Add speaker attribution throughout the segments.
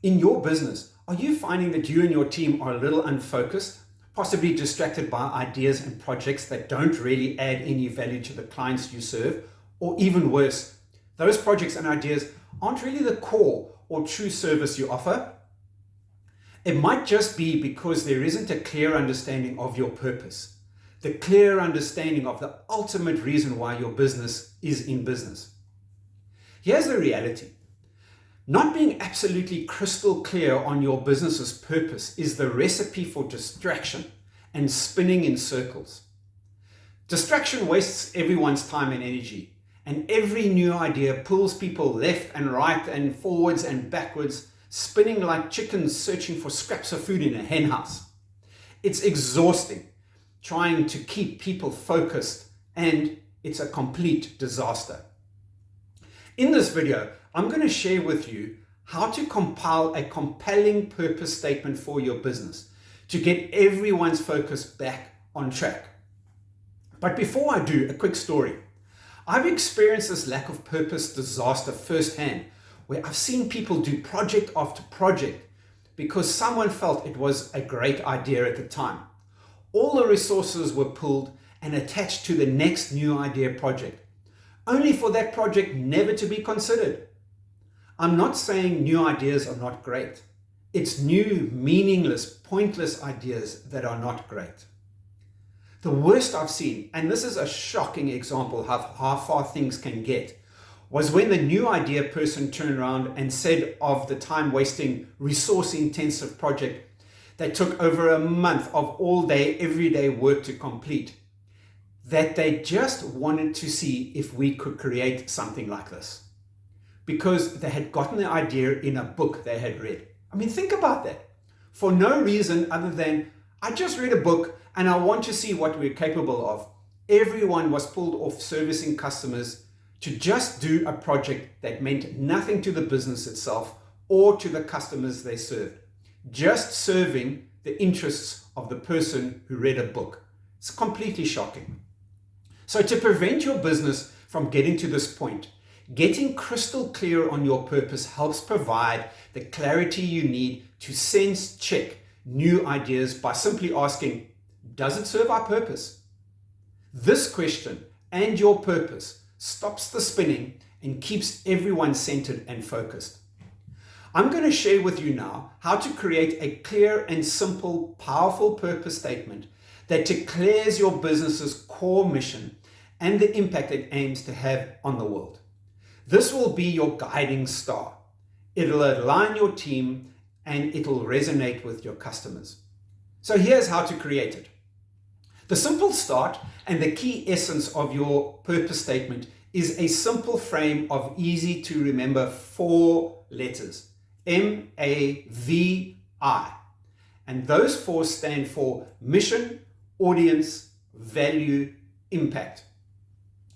Speaker 1: In your business, are you finding that you and your team are a little unfocused, possibly distracted by ideas and projects that don't really add any value to the clients you serve? Or even worse, those projects and ideas aren't really the core or true service you offer? It might just be because there isn't a clear understanding of your purpose, the clear understanding of the ultimate reason why your business is in business. Here's the reality. Not being absolutely crystal clear on your business's purpose is the recipe for distraction and spinning in circles. Distraction wastes everyone's time and energy, and every new idea pulls people left and right and forwards and backwards, spinning like chickens searching for scraps of food in a henhouse. It's exhausting trying to keep people focused, and it's a complete disaster. In this video, I'm going to share with you how to compile a compelling purpose statement for your business to get everyone's focus back on track. But before I do, a quick story. I've experienced this lack of purpose disaster firsthand, where I've seen people do project after project because someone felt it was a great idea at the time. All the resources were pulled and attached to the next new idea project, only for that project never to be considered. I'm not saying new ideas are not great. It's new, meaningless, pointless ideas that are not great. The worst I've seen, and this is a shocking example of how far things can get, was when the new idea person turned around and said of the time-wasting, resource-intensive project that took over a month of all-day, everyday work to complete, that they just wanted to see if we could create something like this, because they had gotten the idea in a book they had read. I mean, think about that. For no reason other than, I just read a book and I want to see what we're capable of. Everyone was pulled off servicing customers to just do a project that meant nothing to the business itself or to the customers they served. Just serving the interests of the person who read a book. It's completely shocking. So to prevent your business from getting to this point, getting crystal clear on your purpose helps provide the clarity you need to sense check new ideas by simply asking, does it serve our purpose? This question and your purpose stops the spinning and keeps everyone centered and focused. I'm going to share with you now how to create a clear and simple, powerful purpose statement that declares your business's core mission and the impact it aims to have on the world. This will be your guiding star. It'll align your team and it'll resonate with your customers. So here's how to create it. The simple start and the key essence of your purpose statement is a simple frame of easy to remember 4 letters, M-A-V-I. And those 4 stand for mission, audience, value, impact.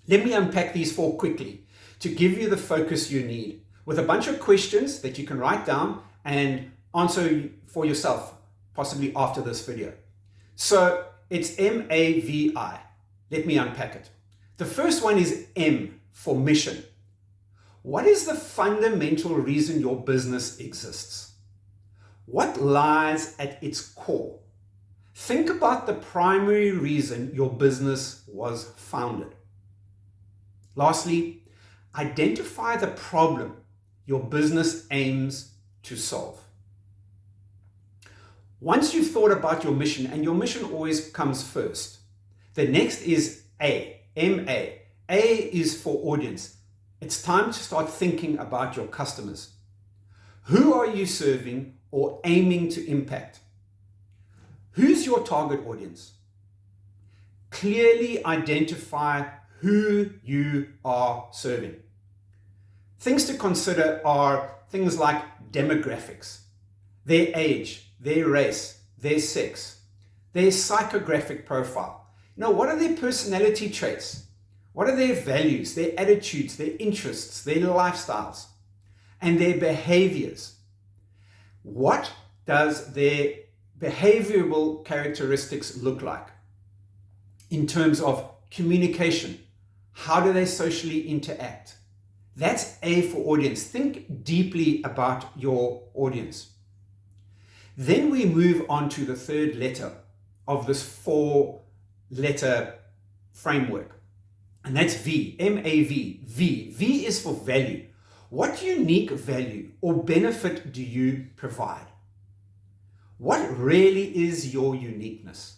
Speaker 1: Let me unpack these 4 quickly to give you the focus you need, with a bunch of questions that you can write down and answer for yourself, possibly after this video. So it's M-A-V-I. Let me unpack it. The first one is M for mission. What is the fundamental reason your business exists? What lies at its core? Think about the primary reason your business was founded. Lastly, identify the problem your business aims to solve. Once you've thought about your mission, and your mission always comes first, the next is A, M-A. A is for audience. It's time to start thinking about your customers. Who are you serving or aiming to impact? Who's your target audience? Clearly identify who you are serving. Things to consider are things like demographics, their age, their race, their sex, their psychographic profile. What are their personality traits? What are their values, their attitudes, their interests, their lifestyles, and their behaviors? What does their behavioral characteristics look like in terms of communication? How do they socially interact? That's A for audience. Think deeply about your audience. Then we move on to the third letter of this 4-letter framework. And that's V, M-A-V, V. V is for value. What unique value or benefit do you provide? What really is your uniqueness?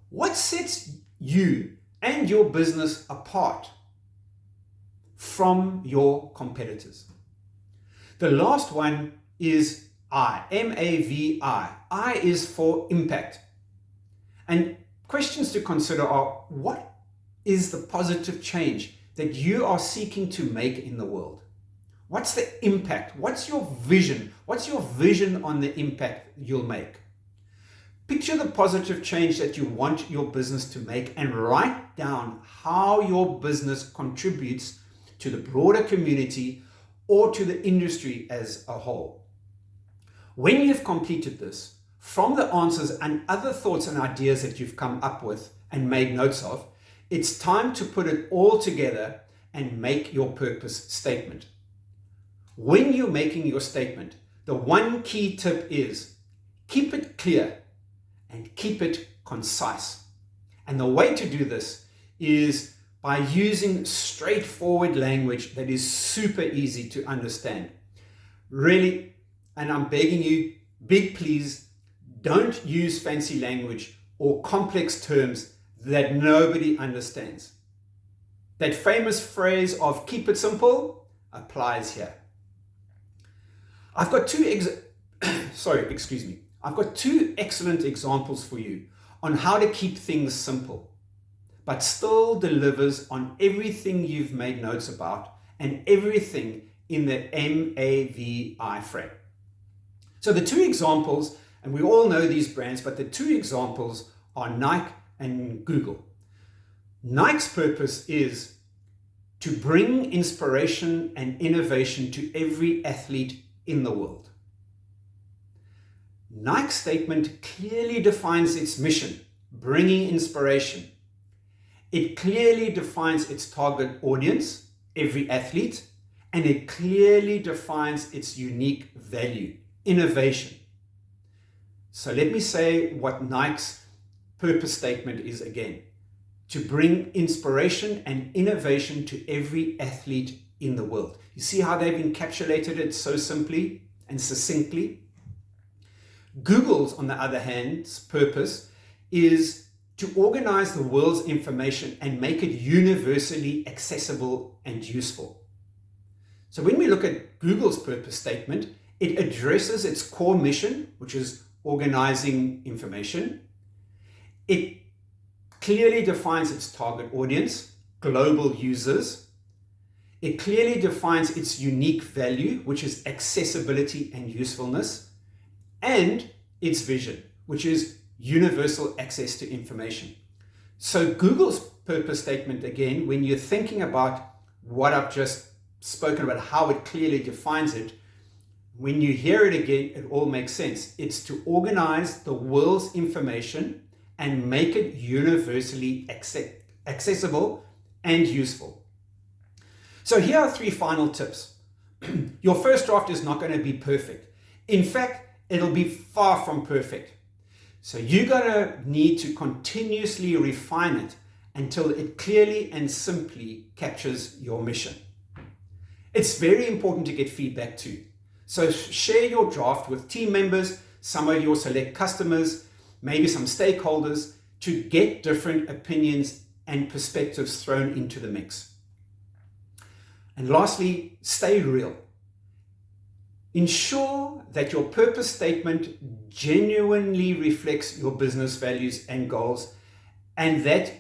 Speaker 1: What sets you and your business apart from your competitors? The last one is I, M-A-V-I. I is for impact. And questions to consider are, what is the positive change that you are seeking to make in the world? What's the impact? What's your vision? What's your vision on the impact you'll make? Picture the positive change that you want your business to make and write down how your business contributes to the broader community or to the industry as a whole. When you've completed this, from the answers and other thoughts and ideas that you've come up with and made notes of, it's time to put it all together and make your purpose statement. When you're making your statement, the one key tip is keep it clear and keep it concise. And the way to do this is by using straightforward language that is super easy to understand. Really, and I'm begging you, big please, don't use fancy language or complex terms that nobody understands. That famous phrase of keep it simple applies here. I've got two excellent examples for you on how to keep things simple, but still delivers on everything you've made notes about and everything in the MAVI frame. So the two examples, and we all know these brands, but the two examples are Nike and Google. Nike's purpose is to bring inspiration and innovation to every athlete in the world. Nike's statement clearly defines its mission, bringing inspiration. It clearly defines its target audience, every athlete, and it clearly defines its unique value, innovation. So let me say what Nike's purpose statement is again: to bring inspiration and innovation to every athlete in the world. You see how they've encapsulated it so simply and succinctly? Google's, on the other hand, purpose is to organize the world's information and make it universally accessible and useful. So when we look at Google's purpose statement, it addresses its core mission, which is organizing information. It clearly defines its target audience, global users. It clearly defines its unique value, which is accessibility and usefulness, and its vision, which is universal access to information. So Google's purpose statement, again, when you're thinking about what I've just spoken about, how it clearly defines it, when you hear it again, it all makes sense. It's to organize the world's information and make it universally accessible and useful. So here are 3 final tips. Your first draft is not going to be perfect. In fact, it'll be far from perfect. So you're going to need to continuously refine it until it clearly and simply captures your mission. It's very important to get feedback too. So share your draft with team members, some of your select customers, maybe some stakeholders, to get different opinions and perspectives thrown into the mix. And lastly, stay real. Ensure that your purpose statement genuinely reflects your business values and goals, and that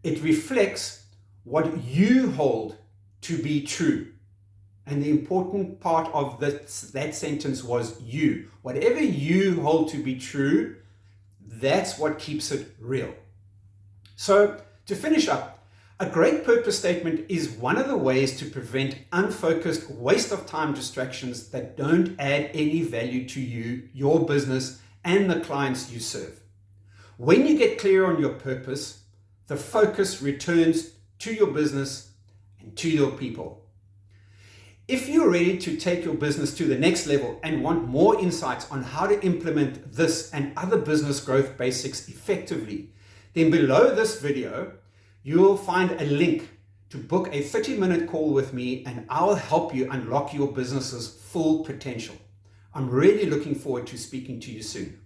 Speaker 1: it reflects what you hold to be true. And the important part of that sentence was you. Whatever you hold to be true, that's what keeps it real. So to finish up, a great purpose statement is one of the ways to prevent unfocused waste of time distractions that don't add any value to you, your business, and the clients you serve. When you get clear on your purpose, the focus returns to your business and and to your people. If you're ready to take your business to the next level and want more insights on how to implement this and other business growth basics effectively, then below this video, you'll find a link to book a 30-minute call with me, and I'll help you unlock your business's full potential. I'm really looking forward to speaking to you soon.